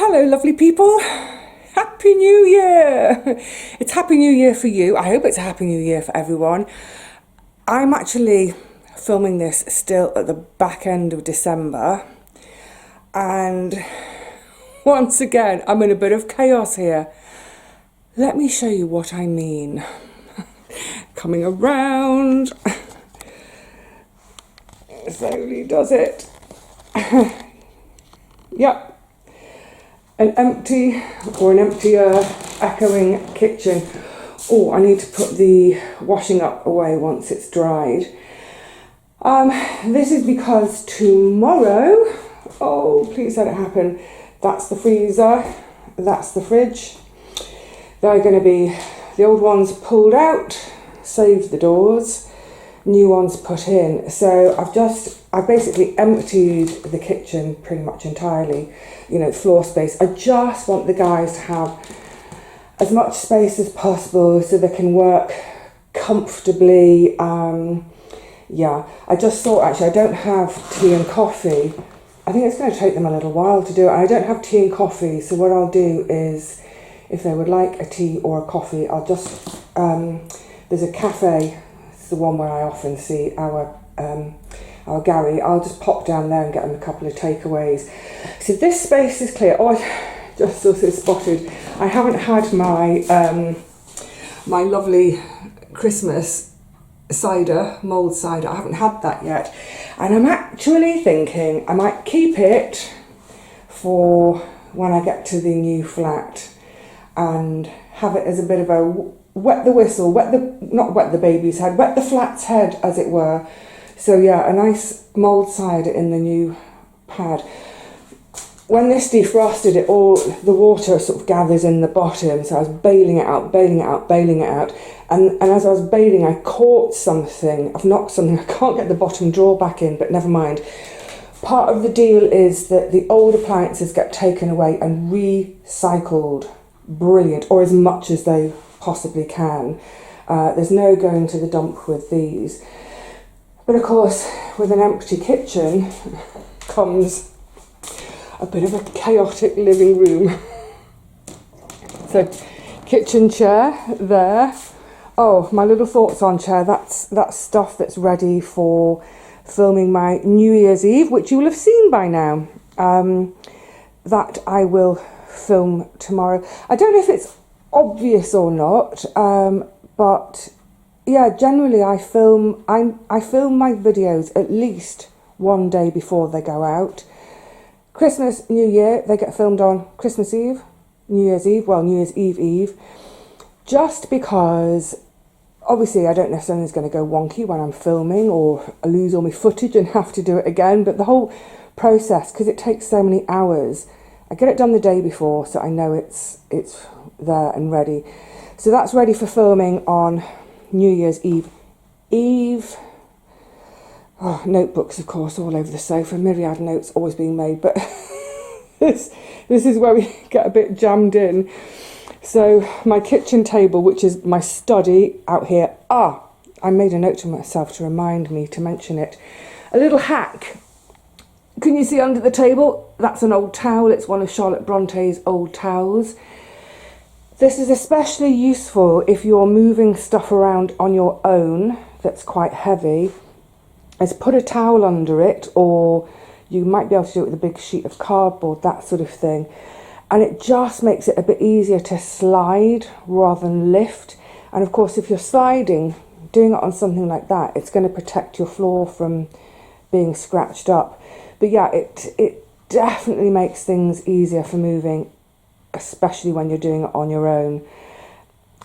Hello, lovely people. Happy New Year. It's Happy New Year for you. I hope it's a Happy New Year for everyone. I'm actually filming this still at the back end of December. And once again, I'm in a bit of chaos here. Let me show you what I mean. Coming around. Slowly does it. Yep. An emptier, echoing kitchen. Oh, I need to put the washing up away once it's dried. This is because tomorrow, oh, please let it happen, that's the freezer, that's the fridge. They're going to be, the old ones pulled out, saved the doors, new ones put in. So I've basically emptied the kitchen pretty much entirely, you know, floor space. I just want the guys to have as much space as possible so they can work comfortably. Yeah, I just thought actually I don't have tea and coffee. I think it's going to take them a little while to do it. I don't have tea and coffee, so what I'll do is, if they would like a tea or a coffee, I'll just, there's a cafe, it's the one where I often see our Gary. I'll just pop down there and get them a couple of takeaways. So this space is clear. Oh, I just also spotted, I haven't had my my lovely Christmas cider, mulled cider. I haven't had that yet. And I'm actually thinking I might keep it for when I get to the new flat and have it as a bit of a wet the whistle, not wet the baby's head, wet the flat's head, as it were. So yeah, a nice mulled cider in the new pad. When this defrosted, the water sort of gathers in the bottom, so I was bailing it out. And as I was bailing, I caught something. I've knocked something. I can't get the bottom drawer back in, but never mind. Part of the deal is that the old appliances get taken away and recycled. Brilliant, or as much as they possibly can. There's no going to the dump with these. But of course, with an empty kitchen comes a bit of a chaotic living room. So, kitchen chair there. Oh, my little thoughts on chair, that's stuff that's ready for filming my New Year's Eve, which you will have seen by now. That I will film tomorrow. I don't know if it's obvious or not, but yeah, generally I film my videos at least one day before they go out. Christmas, New Year, they get filmed on Christmas Eve, New Year's Eve, well, New Year's Eve, just because obviously I don't know if something's going to go wonky when I'm filming or I lose all my footage and have to do it again, but the whole process, because it takes so many hours, I get it done the day before so I know it's there and ready. So that's ready for filming on New Year's Eve. Oh, notebooks, of course, all over the sofa. Myriad notes always being made, but this is where we get a bit jammed in. So my kitchen table, which is my study out here. I made a note to myself to remind me to mention it. A little hack. Can you see under the table? That's an old towel. It's one of Charlotte Bronte's old towels. This is especially useful if you're moving stuff around on your own that's quite heavy. Is put a towel under it, or you might be able to do it with a big sheet of cardboard, that sort of thing. And it just makes it a bit easier to slide rather than lift. And of course, if you're sliding, doing it on something like that, it's going to protect your floor from being scratched up. But yeah, it definitely makes things easier for moving, especially when you're doing it on your own.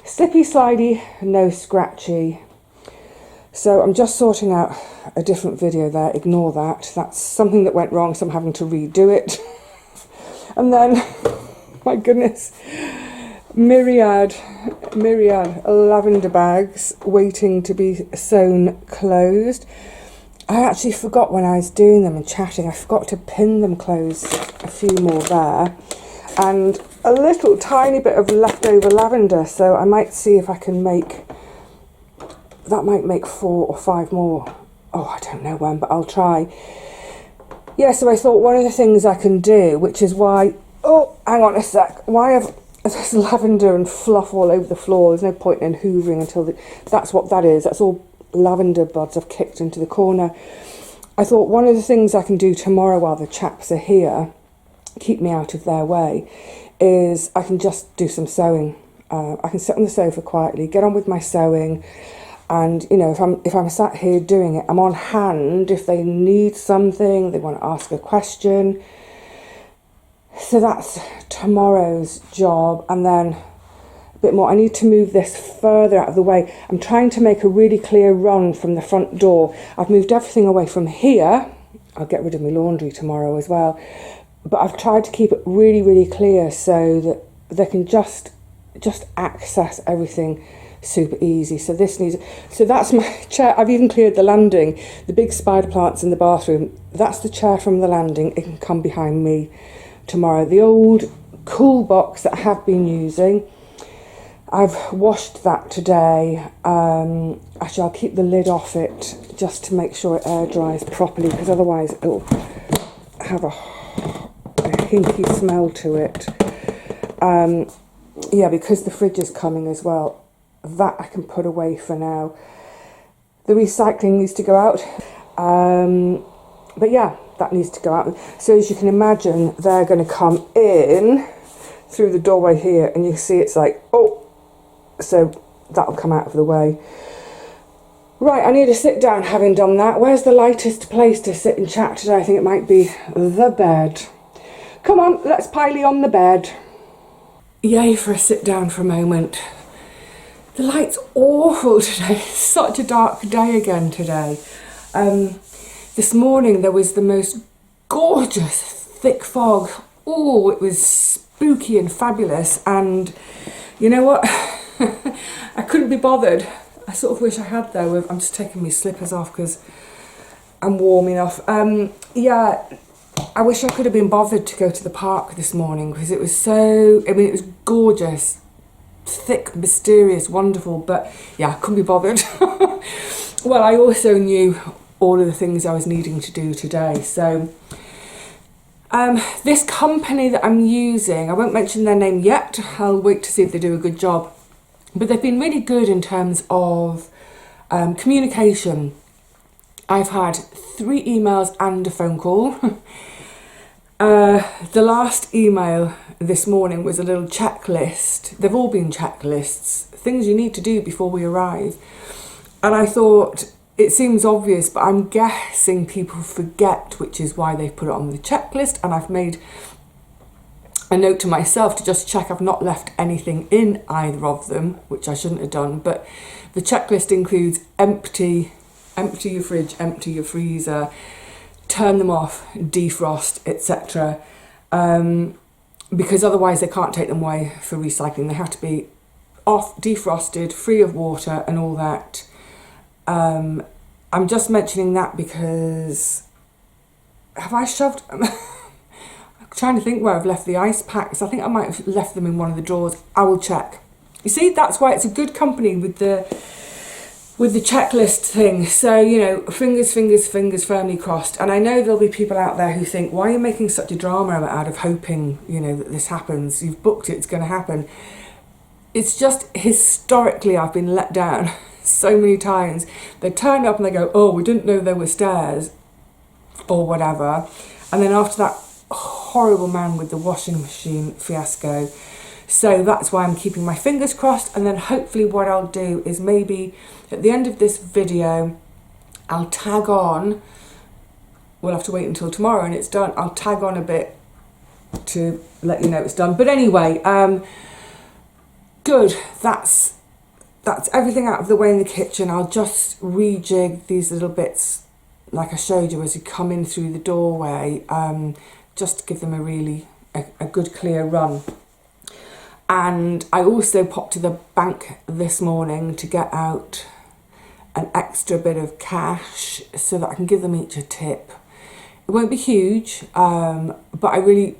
Slippy, slidey, no scratchy. So I'm just sorting out a different video there, ignore that. That's something that went wrong, so I'm having to redo it. And then, my goodness, myriad lavender bags waiting to be sewn closed. I actually forgot when I was doing them and chatting, I forgot to pin them closed, a few more there. And a little tiny bit of leftover lavender, so I might see if I can make, that might make 4 or 5 more. Oh, I don't know when, but I'll try. Yeah, so I thought one of the things I can do, which is why, oh, hang on a sec. Why have there's lavender and fluff all over the floor? There's no point in hoovering until that's what that is. That's all lavender buds I've kicked into the corner. I thought one of the things I can do tomorrow while the chaps are here, keep me out of their way, is I can just do some sewing. I can sit on the sofa quietly, get on with my sewing, and you know, if I'm sat here doing it, I'm on hand if they need something, they want to ask a question. So that's tomorrow's job. And then a bit more, I need to move this further out of the way. I'm trying to make a really clear run from the front door. I've moved everything away from here. I'll get rid of my laundry tomorrow as well, but I've tried to keep it really, really clear so that they can just access everything super easy. So that's my chair. I've even cleared the landing, the big spider plants in the bathroom. That's the chair from the landing. It can come behind me tomorrow. The old cool box that I have been using, I've washed that today. Actually, I'll keep the lid off it just to make sure it air dries properly, because otherwise it'll have a hinky smell to it. Yeah, because the fridge is coming as well. That I can put away for now. The recycling needs to go out. But yeah, that needs to go out. So as you can imagine, they're going to come in through the doorway here, and you see it's like, oh, so that'll come out of the way. Right, I need to sit down having done that. Where's the lightest place to sit and chat today? I think it might be the bed. Come on, let's pile on the bed. Yay for a sit down for a moment. The light's awful today. It's such a dark day again today. This morning there was the most gorgeous thick fog. Oh, it was spooky and fabulous. And you know what? I couldn't be bothered. I sort of wish I had though. I'm just taking my slippers off because I'm warm enough. Yeah, I wish I could have been bothered to go to the park this morning because it was so, I mean, it was gorgeous, thick, mysterious, wonderful, but yeah, I couldn't be bothered. Well, I also knew all of the things I was needing to do today. So this company that I'm using, I won't mention their name yet. I'll wait to see if they do a good job. But they've been really good in terms of communication. I've had 3 emails and a phone call. The last email this morning was a little checklist. They've all been checklists, things you need to do before we arrive. And I thought, it seems obvious, but I'm guessing people forget, which is why they've put it on the checklist. And I've made a note to myself to just check I've not left anything in either of them, which I shouldn't have done. But the checklist includes empty your fridge, empty your freezer, turn them off, defrost, etc. Because otherwise they can't take them away for recycling. They have to be off, defrosted, free of water and all that. I'm just mentioning that because have I shoved... I'm trying to think where I've left the ice packs. I think I might have left them in one of the drawers. I will check. You see, that's why it's a good company with the checklist thing. So, you know, fingers firmly crossed. And I know there'll be people out there who think, why are you making such a drama out of hoping, you know, that this happens? You've booked it, it's going to happen. It's just historically I've been let down so many times. They turn up and they go, oh, we didn't know there were stairs or whatever. And then after that horrible man with the washing machine fiasco. So that's why I'm keeping my fingers crossed, and then hopefully what I'll do is maybe at the end of this video I'll tag on, we'll have to wait until tomorrow and it's done, I'll tag on a bit to let you know it's done. But anyway, good, that's everything out of the way in the kitchen. I'll just rejig these little bits like I showed you as you come in through the doorway, just to give them a good clear run. And I also popped to the bank this morning to get out an extra bit of cash so that I can give them each a tip. It won't be huge, but I really,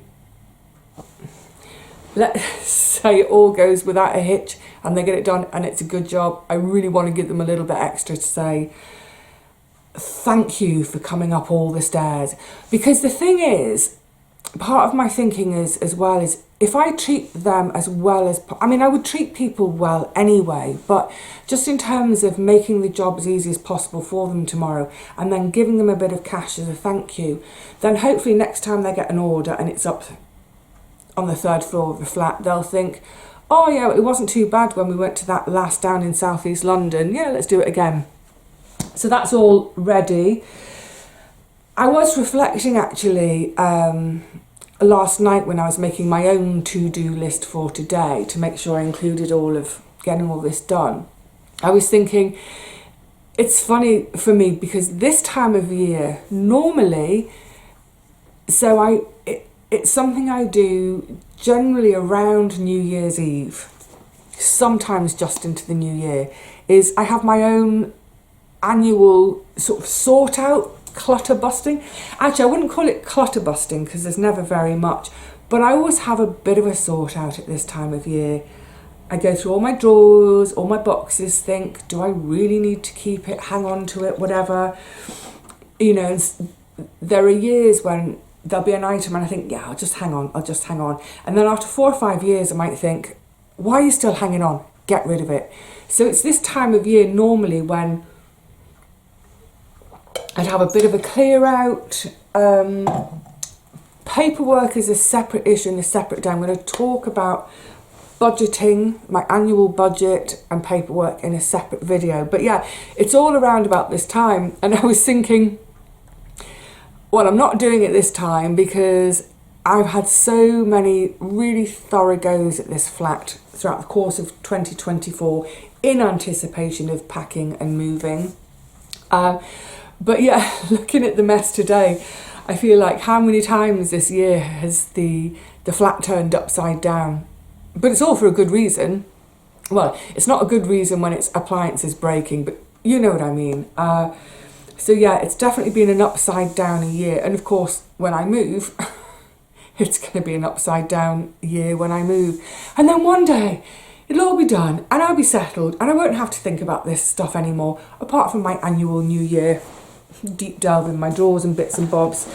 let's say it all goes without a hitch and they get it done and it's a good job. I really want to give them a little bit extra to say thank you for coming up all the stairs. Because the thing is, part of my thinking is, as well, is if I treat them as well as, I mean, I would treat people well anyway, but just in terms of making the job as easy as possible for them tomorrow and then giving them a bit of cash as a thank you, then hopefully next time they get an order and it's up on the 3rd floor of the flat, they'll think, oh yeah, it wasn't too bad when we went to that last down in southeast London. Yeah, let's do it again. So that's all ready. I was reflecting actually last night when I was making my own to-do list for today to make sure I included all of getting all this done. I was thinking, it's funny for me because this time of year, normally, it's something I do generally around New Year's Eve, sometimes just into the new year, is I have my own annual sort of sort out clutter busting. Actually, I wouldn't call it clutter busting because there's never very much, but I always have a bit of a sort out at this time of year. I go through all my drawers, all my boxes, think, do I really need to keep it, hang on to it, whatever. You know, there are years when there'll be an item and I think, yeah, I'll just hang on. And then after 4 or 5 years, I might think, why are you still hanging on? Get rid of it. So it's this time of year normally when I'd have a bit of a clear out. Paperwork is a separate issue and a separate day. I'm going to talk about budgeting, my annual budget and paperwork in a separate video. But yeah, it's all around about this time. And I was thinking, well, I'm not doing it this time because I've had so many really thorough goes at this flat throughout the course of 2024 in anticipation of packing and moving. But yeah, looking at the mess today, I feel like how many times this year has the flat turned upside down? But it's all for a good reason. Well, it's not a good reason when it's appliances breaking, but you know what I mean. So yeah, it's definitely been an upside down year. And of course, when I move, it's going to be an upside down year when I move. And then one day, it'll all be done and I'll be settled and I won't have to think about this stuff anymore, apart from my annual New Year deep delve in my drawers and bits and bobs.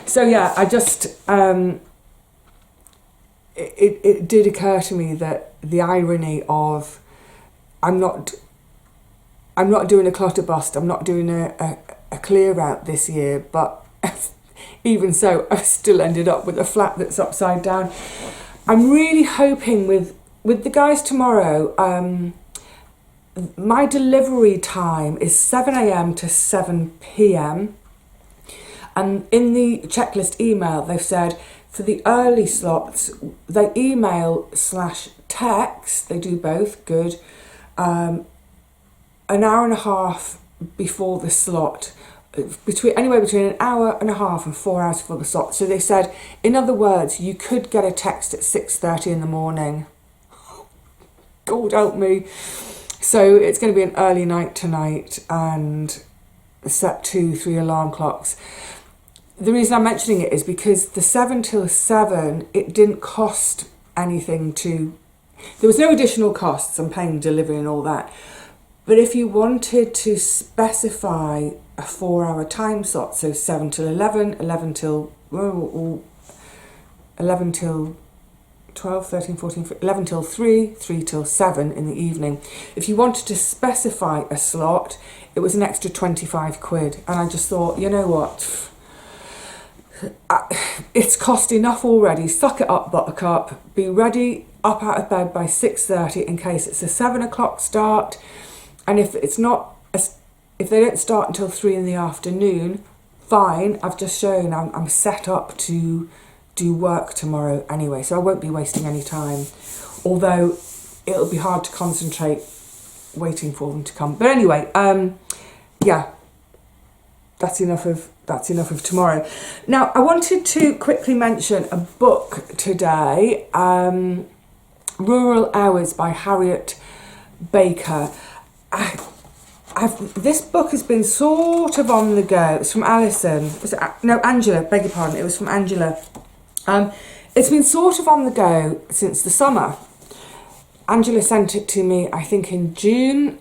So yeah, I just, it did occur to me that the irony of I'm not doing a clutter bust, I'm not doing a clear out this year, but even so, I've still ended up with a flat that's upside down. I'm really hoping with the guys tomorrow, my delivery time is 7 a.m. to 7 p.m. And in the checklist email, they've said for the early slots, they email/text, they do both, good, an hour and a half before the slot, anywhere between an hour and a half and 4 hours before the slot. So they said, in other words, you could get a text at 6:30 in the morning. God help me. So it's going to be an early night tonight and set 2-3 alarm clocks. The reason I'm mentioning it is because the 7 till 7, it didn't cost anything there was no additional costs. I'm paying delivery and all that. But if you wanted to specify a 4-hour time slot, so 7 till 11, 11 till 12, 13, 14, 11 till 3, 3 till 7 in the evening. If you wanted to specify a slot, it was an extra 25 quid. And I just thought, you know what? It's cost enough already. Suck it up, buttercup. Be ready, up out of bed by 6:30 in case it's a 7 o'clock start. And if it's not, if they don't start until 3 in the afternoon, fine. I've just shown I'm set up to do work tomorrow anyway, so I won't be wasting any time, although it'll be hard to concentrate waiting for them to come. But anyway, yeah, that's enough of tomorrow. Now I wanted to quickly mention a book today, Rural Hours by Harriet Baker. This book has been sort of on the go. It's from Angela, beg your pardon, it was from Angela. It's been sort of on the go since the summer. Angela sent it to me, I think in June.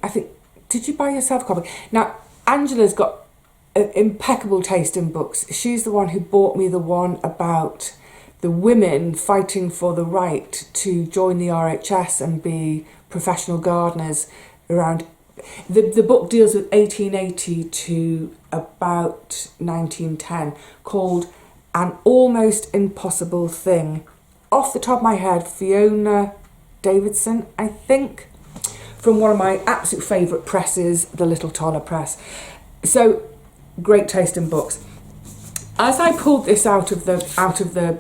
Did you buy yourself a copy? Now, Angela's got an impeccable taste in books. She's the one who bought me the one about the women fighting for the right to join the RHS and be professional gardeners around. The book deals with 1880 to about 1910, called An Almost Impossible Thing. Off the top of my head, Fiona Davidson, I think, from one of my absolute favourite presses, the Little Toller Press. So, great taste in books. As I pulled this out of the,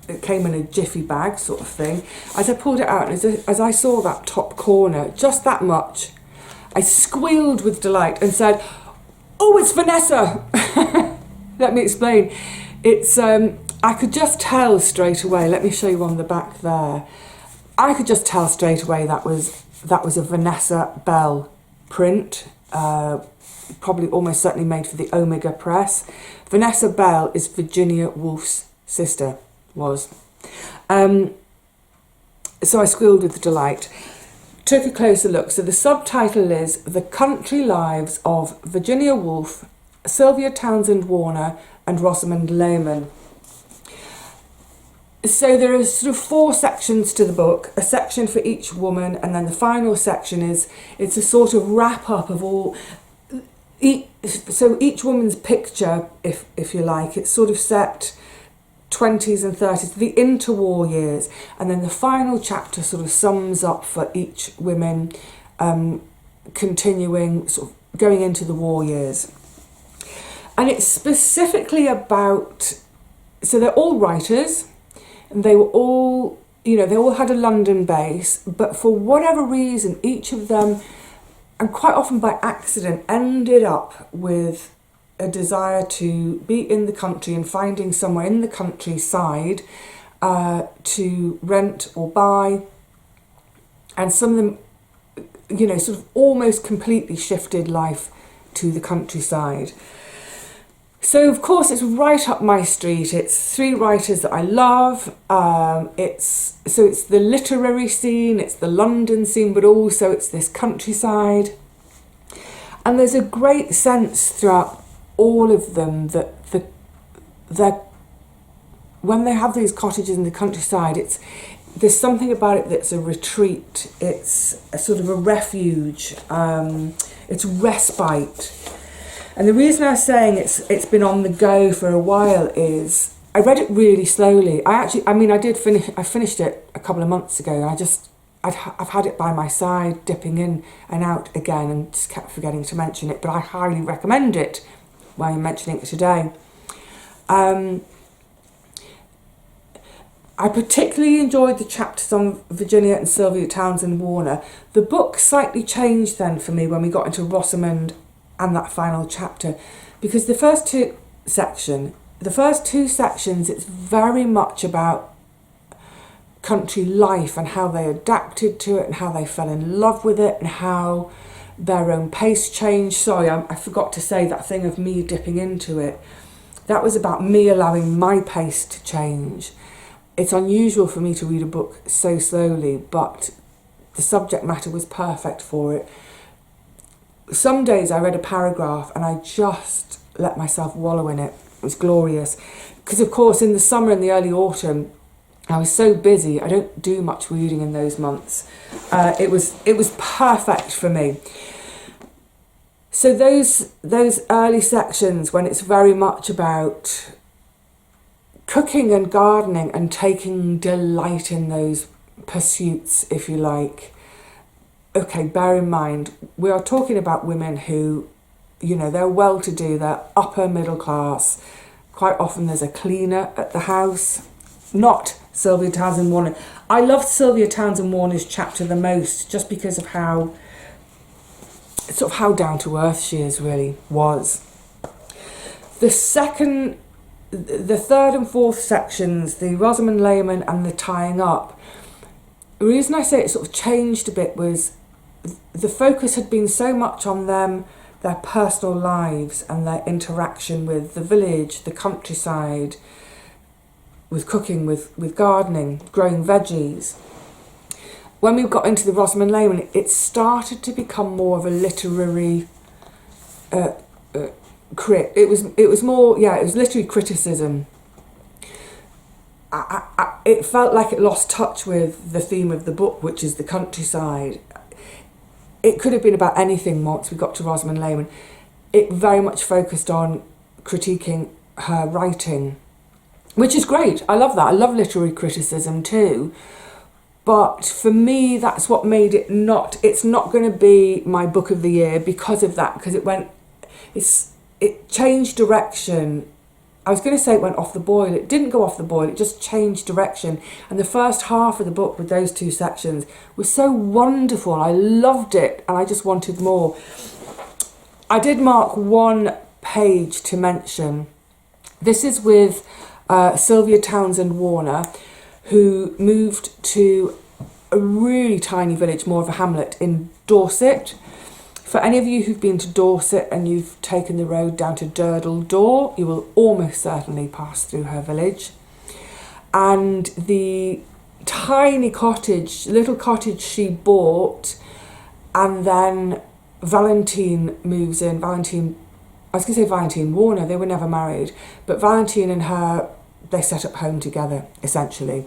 it came in a jiffy bag sort of thing. As I pulled it out, as I saw that top corner, just that much, I squealed with delight and said, "Oh, it's Vanessa!" Let me explain. It's I could just tell straight away. Let me show you on the back there. I could just tell straight away that was a Vanessa Bell print. Probably almost certainly made for the Omega Press. Vanessa Bell is Virginia Woolf's sister, was. So I squealed with delight. Took a closer look. So the subtitle is The Country Lives of Virginia Woolf, Sylvia Townsend Warner and Rosamond Lehman. So there are sort of 4 sections to the book, a section for each woman, and then the final section it's a sort of wrap up of all. So each woman's picture, if you like, it's sort of set 20s and 30s, the interwar years, and then the final chapter sort of sums up for each woman continuing, sort of going into the war years. And it's specifically about, so they're all writers, and they were all, they all had a London base, but for whatever reason, each of them, and quite often by accident, ended up with a desire to be in the country and finding somewhere in the countryside to rent or buy. And some of them, sort of almost completely shifted life to the countryside. So, of course, it's right up my street. It's 3 writers that I love. It's the literary scene, it's the London scene, but also it's this countryside. And there's a great sense throughout all of them that when they have these cottages in the countryside, there's something about it that's a retreat. It's a sort of a refuge. It's respite. And the reason I was saying it's been on the go for a while is I read it really slowly. I finished it a couple of months ago, and I've had it by my side, dipping in and out again, and just kept forgetting to mention it, but I highly recommend it while I'm mentioning it today. I particularly enjoyed the chapters on Virginia and Sylvia Townsend Warner. The book slightly changed then for me when we got into Rosamond and that final chapter, because the first two sections, it's very much about country life and how they adapted to it and how they fell in love with it and how their own pace changed. Sorry, I forgot to say that thing of me dipping into it. That was about me allowing my pace to change. It's unusual for me to read a book so slowly, but the subject matter was perfect for it. Some days I read a paragraph and I just let myself wallow in it. It was glorious. Because of course in the summer and the early autumn, I was so busy, I don't do much reading in those months. It was perfect for me. So those early sections when it's very much about cooking and gardening and taking delight in those pursuits, if you like. Okay, bear in mind, we are talking about women who, they're well-to-do, they're upper middle class. Quite often there's a cleaner at the house. Not Sylvia Townsend Warner. I loved Sylvia Townsend Warner's chapter the most, just because of how down to earth she was. The third and fourth sections, the Rosamond Lehman and the tying up, the reason I say it sort of changed a bit was the focus had been so much on them, their personal lives and their interaction with the village, the countryside, with cooking, with gardening, growing veggies. When we got into the Rosamond Lehman, it started to become more of a literary it was literary criticism. it felt like it lost touch with the theme of the book, which is the countryside. It could have been about anything once we got to Rosamund Lehman. It very much focused on critiquing her writing, which is great. I love that. I love literary criticism too. But for me, that's what made it not... It's not going to be my book of the year because of that, because it changed direction. I was going to say it went off the boil. It didn't go off the boil. It just changed direction. And the first half of the book with those two sections was so wonderful. I loved it and I just wanted more. I did mark one page to mention. This is with Sylvia Townsend Warner, who moved to a really tiny village, more of a hamlet, in Dorset. For any of you who've been to Dorset and you've taken the road down to Durdle Door, you will almost certainly pass through her village. And the tiny cottage, little cottage she bought, and then Valentine moves in. I was going to say Valentine Warner, they were never married, but Valentine and her, they set up home together, essentially.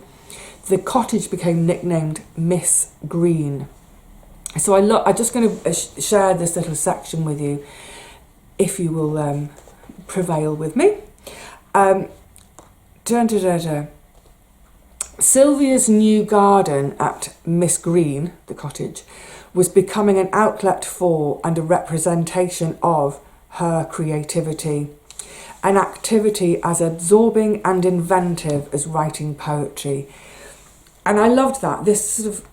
The cottage became nicknamed Miss Green. So I'm just going to share this little section with you, if you will prevail with me. Sylvia's new garden at Miss Green, the cottage, was becoming an outlet for and a representation of her creativity. An activity as absorbing and inventive as writing poetry. And I loved that. This sort of...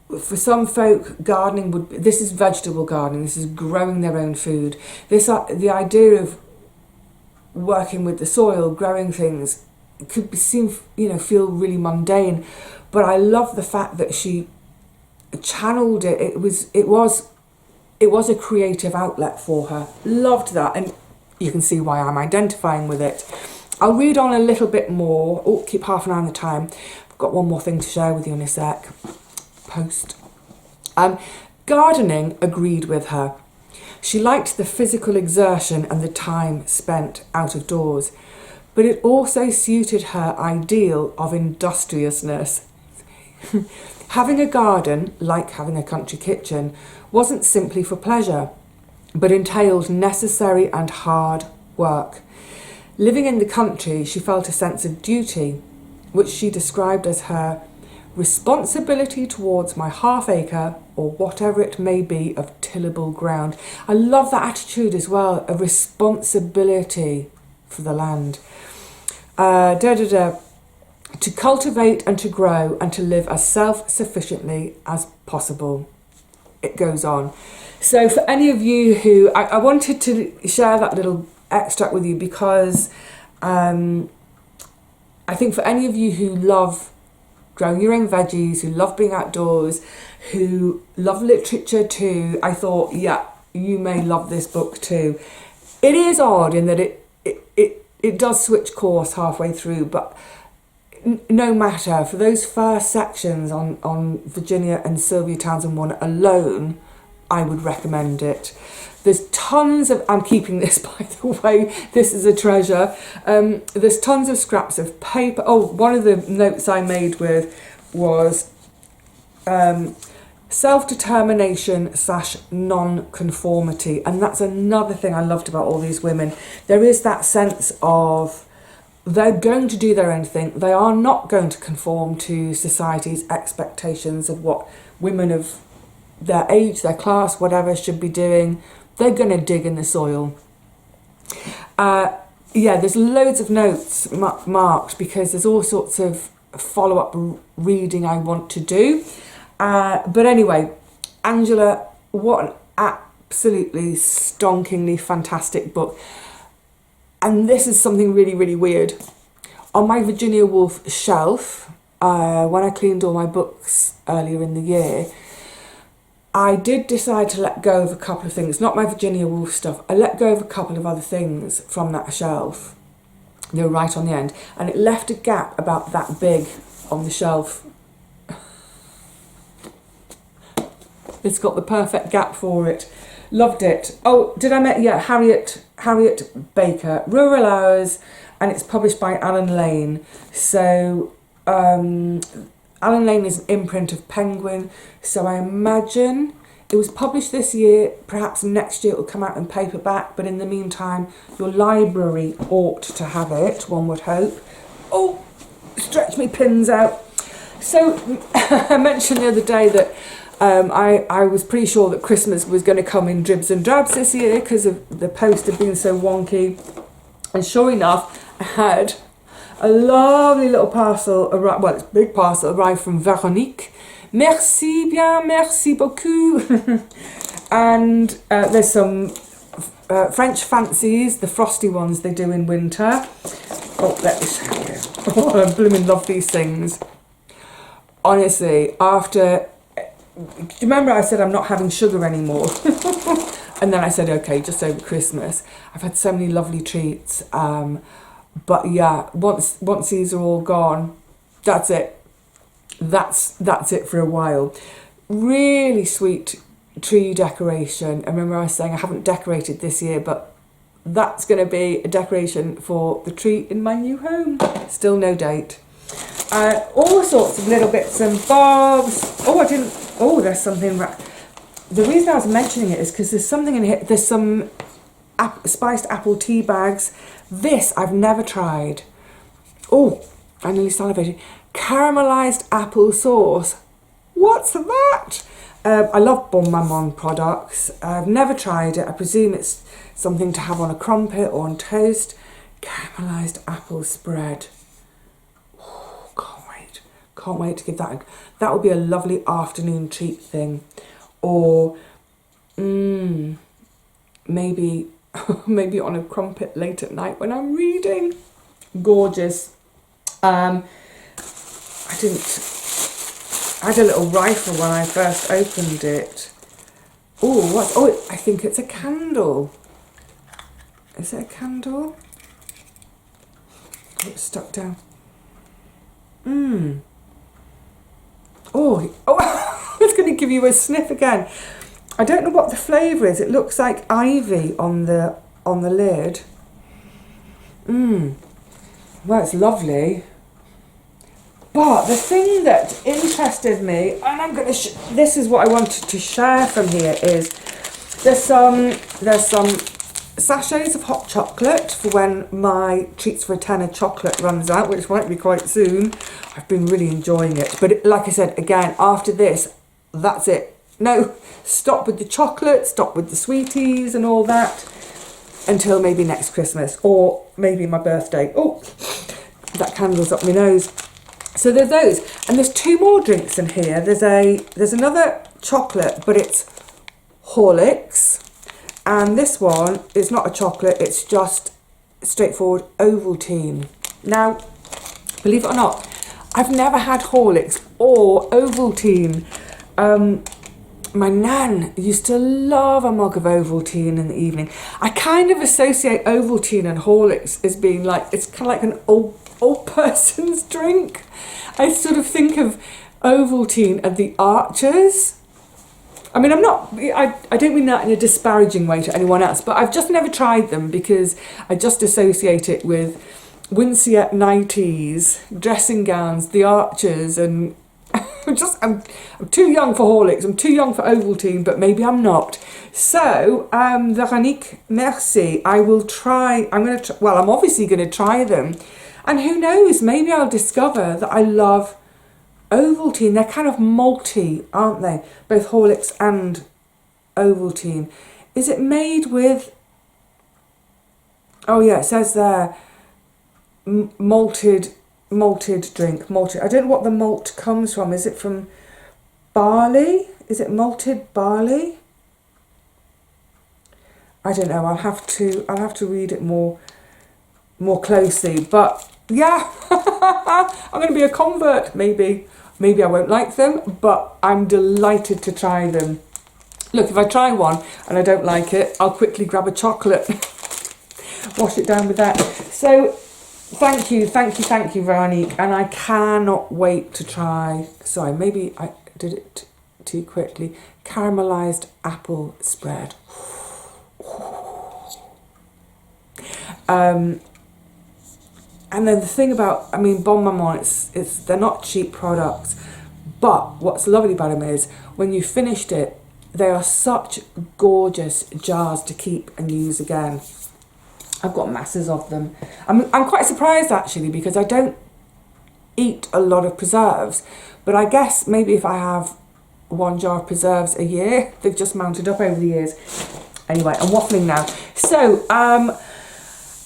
For some folk, gardening this is vegetable gardening, this is growing their own food. The idea of working with the soil, growing things, feel really mundane. But I love the fact that she channeled it. It was a creative outlet for her. Loved that, and you can see why I'm identifying with it. I'll read on a little bit more. Oh, keep half an eye on the time. I've got one more thing to share with you in a sec. Post. Gardening agreed with her. She liked the physical exertion and the time spent out of doors, but it also suited her ideal of industriousness. Having a garden, like having a country kitchen, wasn't simply for pleasure, but entailed necessary and hard work. Living in the country, she felt a sense of duty, which she described as her responsibility towards my half acre or whatever it may be of tillable ground. I love that attitude as well, a responsibility for the land. To cultivate and to grow and to live as self-sufficiently as possible. It goes on. So for any of you who... I wanted to share that little extract with you because I think for any of you who love growing your own veggies, who love being outdoors, who love literature too, I thought, yeah, you may love this book too. It is odd in that it does switch course halfway through, but no matter, for those first sections on Virginia and Sylvia Townsend Warner alone, I would recommend it. There's tons of... I'm keeping this, by the way. This is a treasure. There's tons of scraps of paper. Oh, one of the notes I made was self-determination / non-conformity. And that's another thing I loved about all these women. There is that sense of they're going to do their own thing. They are not going to conform to society's expectations of what women of their age, their class, whatever, should be doing. They're going to dig in the soil. There's loads of notes marked because there's all sorts of follow-up reading I want to do. But anyway, Angela, what an absolutely stonkingly fantastic book. And this is something really, really weird. On my Virginia Woolf shelf, when I cleaned all my books earlier in the year, I did decide to let go of a couple of things, not my Virginia Woolf stuff. I let go of a couple of other things from that shelf. They were right on the end. And it left a gap about that big on the shelf. It's got the perfect gap for it. Loved it. Oh, did I mention? Yeah, Harriet Baker. Rural Hours. and it's published by Alan Lane. So Alan Lane is an imprint of Penguin, so I imagine it was published this year. Perhaps next year it will come out in paperback, but in the meantime your library ought to have it, one would hope. Oh, stretch me pins out. So I mentioned the other day that I was pretty sure that Christmas was going to come in dribs and drabs this year because of the post had been so wonky. And sure enough, I had a lovely little parcel arrive. Well, it's a big parcel arrived from Véronique. Merci bien, merci beaucoup. And there's some French fancies, the frosty ones they do in winter. Oh, let me show you. Oh, I blooming love these things. Honestly, after... Do you remember I said I'm not having sugar anymore? And then I said, okay, just over Christmas. I've had so many lovely treats. But yeah, once these are all gone, that's it. That's it for a while. Really sweet tree decoration. I remember I was saying I haven't decorated this year, but that's going to be a decoration for the tree in my new home. Still no date. All sorts of little bits and bobs. Oh, there's something. The reason I was mentioning it is because there's something in here. There's some spiced apple tea bags. This I've never tried. Oh, I nearly salivated. Caramelized apple sauce. What's that? I love Bon Maman products. I've never tried it. I presume it's something to have on a crumpet or on toast. Caramelized apple spread. Oh, can't wait to give that. That would be a lovely afternoon treat thing. Or maybe on a crumpet late at night when I'm reading. Gorgeous. I had a little rifle when I first opened it. I think it's a candle. Is it a candle? Oh, it's stuck down. It's going to give you a sniff again. I don't know what the flavour is. It looks like ivy on the lid. Well, it's lovely. But the thing that interested me, and I'm going to this is what I wanted to share from here, is there's some sachets of hot chocolate for when my treats for a tenner chocolate runs out, which might be quite soon. I've been really enjoying it, but like I said, again, after this, that's it. No, stop with the chocolate, stop with the sweeties and all that until maybe next Christmas or maybe my birthday. Oh, that candle's up my nose. So there's those, and there's two more drinks in here. There's another chocolate, but it's Horlicks, and this one is not a chocolate. It's just straightforward Ovaltine. Now, believe it or not, I've never had Horlicks or Ovaltine. My nan used to love a mug of Ovaltine in the evening. I kind of associate Ovaltine and Horlicks as being like, it's kind of like an old person's drink. I sort of think of Ovaltine and the Archers. I mean, I don't mean that in a disparaging way to anyone else, but I've just never tried them because I just associate it with Winceyette nighties, dressing gowns, the Archers, and I'm too young for Horlicks, I'm too young for Ovaltine, but maybe I'm not. So, Véronique, merci. I will try, I'm obviously going to try them. And who knows, maybe I'll discover that I love Ovaltine. They're kind of malty, aren't they? Both Horlicks and Ovaltine. Is it made with... Oh yeah, it says there, malted drink. Malted. I don't know what the malt comes from. Is it from barley? Is it malted barley? I don't know. I'll have to read it more closely. But yeah, I'm going to be a convert. Maybe I won't like them, but I'm delighted to try them. Look, if I try one and I don't like it, I'll quickly grab a chocolate, wash it down with that. So thank you, Veronique, and I cannot wait to try. Sorry, maybe I did it too quickly. Caramelized apple spread. And then the thing about, I mean, Bon Maman, they're not cheap products, but what's lovely about them is when you finished it, they are such gorgeous jars to keep and use again. I've got masses of them. I'm quite surprised actually, because I don't eat a lot of preserves, but I guess maybe if I have 1 jar of preserves a year, they've just mounted up over the years. Anyway, I'm waffling now. So I'm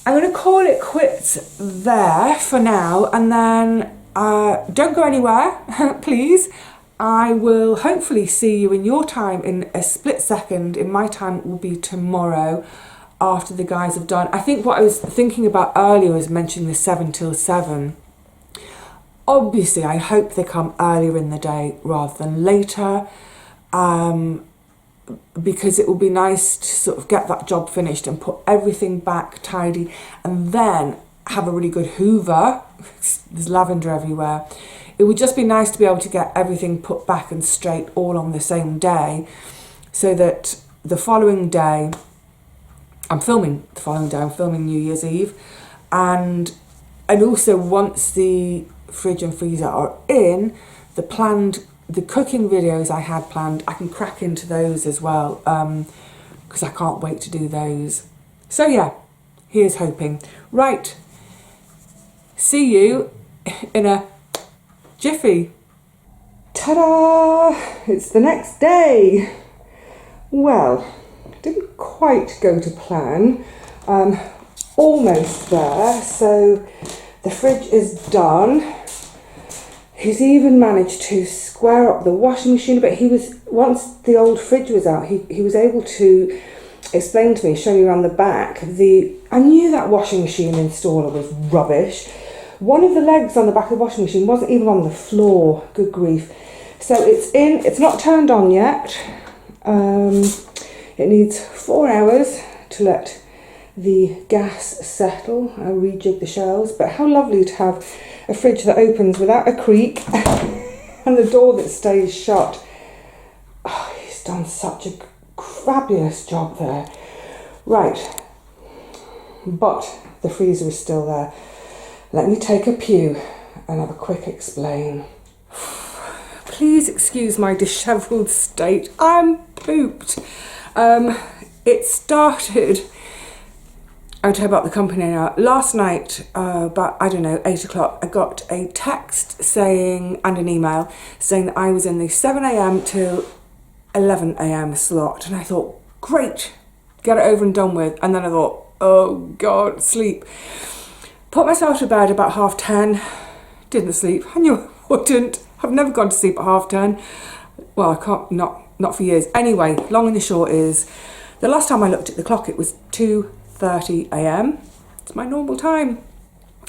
going to call it quits there for now, and then don't go anywhere, please. I will hopefully see you in your time in a split second. In my time, it will be tomorrow after the guys have done. I think what I was thinking about earlier was mentioning the 7 till 7. Obviously, I hope they come earlier in the day rather than later, because it will be nice to sort of get that job finished and put everything back tidy, and then have a really good hoover. There's lavender everywhere. It would just be nice to be able to get everything put back and straight all on the same day, so that the following day, I'm filming New Year's Eve, and also once the fridge and freezer are in, the cooking videos I had planned, I can crack into those as well, because I can't wait to do those. So yeah, here's hoping. Right, see you in a jiffy. Ta-da! It's the next day. Well, didn't quite go to plan. Almost there. So the fridge is done. He's even managed to square up the washing machine, but once the old fridge was out, he was able to explain to me, show me around the back. I knew that washing machine installer was rubbish. One of the legs on the back of the washing machine wasn't even on the floor. Good grief. So it's not turned on yet. It needs 4 hours to let the gas settle. I'll rejig the shelves, but how lovely to have a fridge that opens without a creak and the door that stays shut. Oh, he's done such a fabulous job there. Right, but the freezer is still there. Let me take a pew and have a quick explain. Please excuse my dishevelled state. I'm pooped. It started, I'll tell you about the company now. Last night, about, 8 o'clock, I got a text saying, and an email, saying that I was in the 7 a.m. till 11 a.m. slot. And I thought, great, get it over and done with. And then I thought, oh God, sleep. Put myself to bed about 10:30. Didn't sleep. I knew I wouldn't. I've never gone to sleep at 10:30. Well, I can't, not for years. Anyway, long and the short is, the last time I looked at the clock, it was 2:30 a.m. It's my normal time.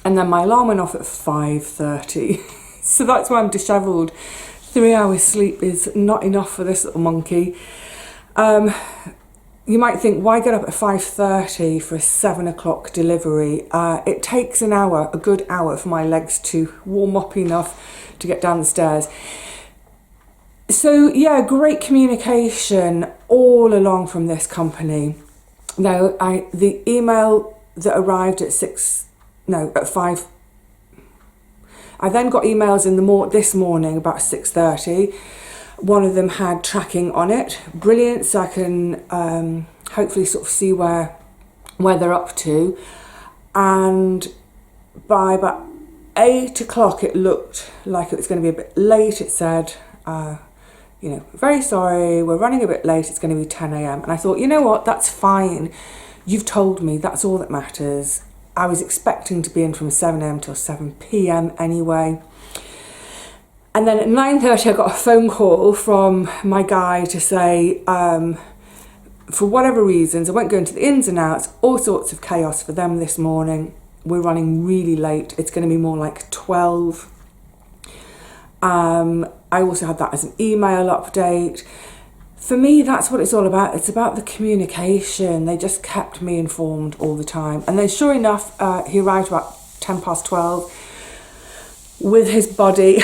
And then my alarm went off at 5:30. So that's why I'm dishevelled. 3 hours sleep is not enough for this little monkey. You might think, why get up at 5:30 for a 7 o'clock delivery? It takes an hour, a good hour, for my legs to warm up enough to get down the stairs. So yeah, great communication all along from this company. Now, the email that arrived at 5. I then got emails in this morning about 6:30. One of them had tracking on it. Brilliant, so I can hopefully sort of see where they're up to. And by about 8 o'clock, it looked like it was going to be a bit late. It said, very sorry, we're running a bit late. It's going to be 10 a.m. And I thought, you know what, that's fine. You've told me, that's all that matters. I was expecting to be in from 7 a.m. till 7 p.m. anyway. And then at 9:30, I got a phone call from my guy to say, for whatever reasons, I won't go into the ins and outs, all sorts of chaos for them this morning. We're running really late. It's going to be more like 12. I also had that as an email update. For me, that's what it's all about. It's about the communication. They just kept me informed all the time. And then sure enough, he arrived about 12:10 with his body.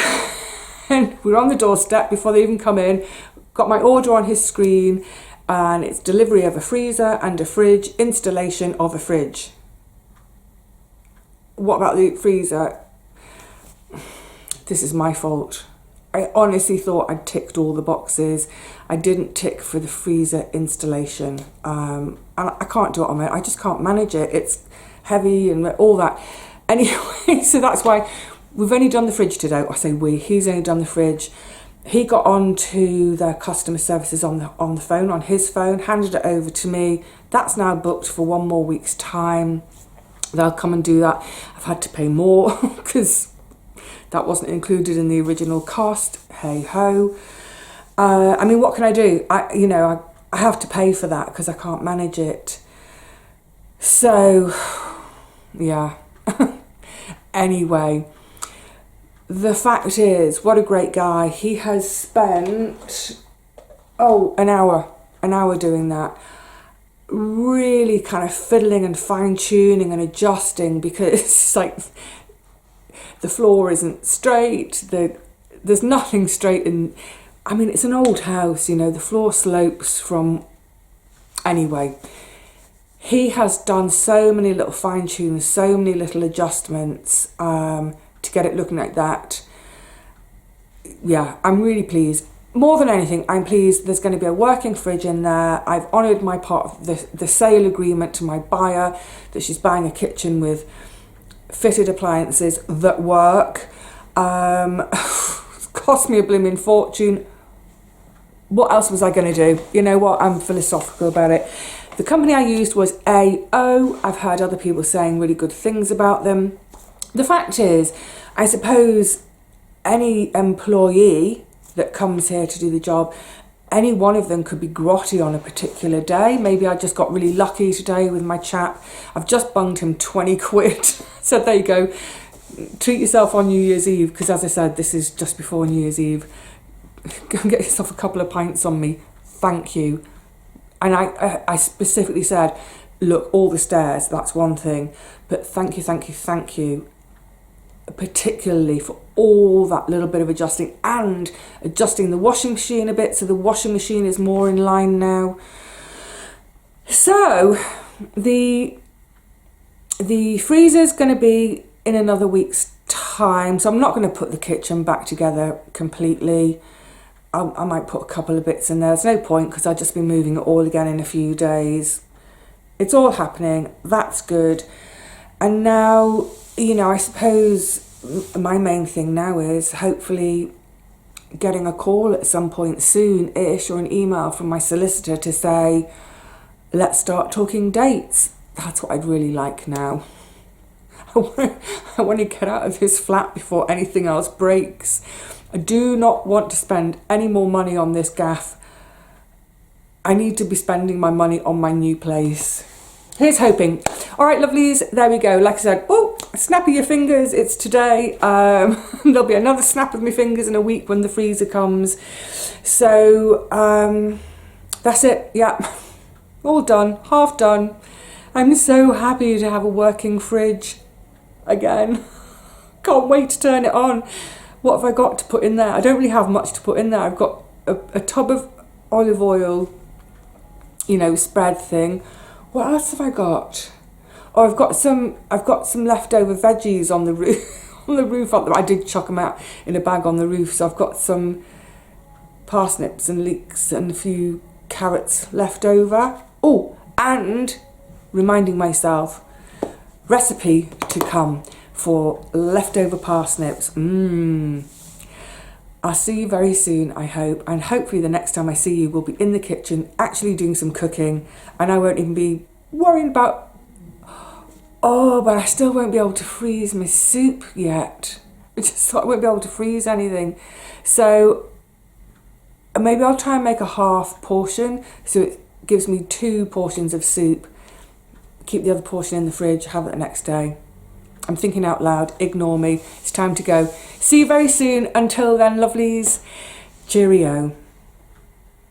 And we were on the doorstep before they even come in. Got my order on his screen, and it's delivery of a freezer and a fridge, installation of a fridge. what about the freezer? This is my fault. I honestly thought I'd ticked all the boxes. I didn't tick for the freezer installation. And I can't do it on my own. I just can't manage it. It's heavy and all that. Anyway, so that's why we've only done the fridge today. I say we, he's only done the fridge. He got on to the customer services on the phone, on his phone, handed it over to me. That's now booked for 1 more week's time. They'll come and do that. I've had to pay more because that wasn't included in the original cost. Hey ho. I mean, what can I do? I have to pay for that because I can't manage it. So, yeah. Anyway, the fact is, what a great guy. He has spent, an hour doing that. Really kind of fiddling and fine-tuning and adjusting because it's like the floor isn't straight, there's nothing straight in. I mean, it's an old house, the floor slopes from... Anyway, he has done so many little fine-tunes, so many little adjustments to get it looking like that. Yeah, I'm really pleased. More than anything, I'm pleased there's going to be a working fridge in there. I've honoured my part of the sale agreement to my buyer that she's buying a kitchen with fitted appliances that work. It's cost me a blooming fortune. What else was I going to do? You know what? I'm philosophical about it. The company I used was AO. I've heard other people saying really good things about them. The fact is, I suppose any employee that comes here to do the job, any one of them could be grotty on a particular day. Maybe I just got really lucky today with my chap. I've just bunged him 20 quid. So there you go. Treat yourself on New Year's Eve, because as I said, this is just before New Year's Eve. Go and get yourself a couple of pints on me. Thank you. And I specifically said, look, all the stairs, that's one thing. But thank you. Particularly for all that little bit of adjusting and adjusting the washing machine a bit, so the washing machine is more in line now. So the freezer's going to be in another week's time, so I'm not going to put the kitchen back together completely. I might put a couple of bits in there. There's no point because I'll just be moving it all again in a few days. It's all happening. That's good. And now, I suppose my main thing now is hopefully getting a call at some point soon-ish or an email from my solicitor to say, let's start talking dates. That's what I'd really like now. I want to get out of this flat before anything else breaks. I do not want to spend any more money on this gaff. I need to be spending my money on my new place. Here's hoping. All right, lovelies, there we go. Like I said, snap of your fingers, it's today. There'll be another snap of my fingers in a week when the freezer comes. So that's it, yeah. All done, half done. I'm so happy to have a working fridge again. Can't wait to turn it on. What have I got to put in there? I don't really have much to put in there. I've got a tub of olive oil, spread thing. What else have I got? Oh, I've got some leftover veggies on the roof. On the roof up there. I did chuck them out in a bag on the roof, so I've got some parsnips and leeks and a few carrots left over. Oh, and reminding myself, recipe to come for leftover parsnips. I'll see you very soon, I hope, and hopefully the next time I see you we'll be in the kitchen actually doing some cooking, and I won't even be worried about, but I still won't be able to freeze my soup yet. I just thought I won't be able to freeze anything. So maybe I'll try and make a half portion so it gives me 2 portions of soup. Keep the other portion in the fridge, have it the next day. I'm thinking out loud, ignore me. It's time to go. See you very soon. Until then, lovelies, cheerio.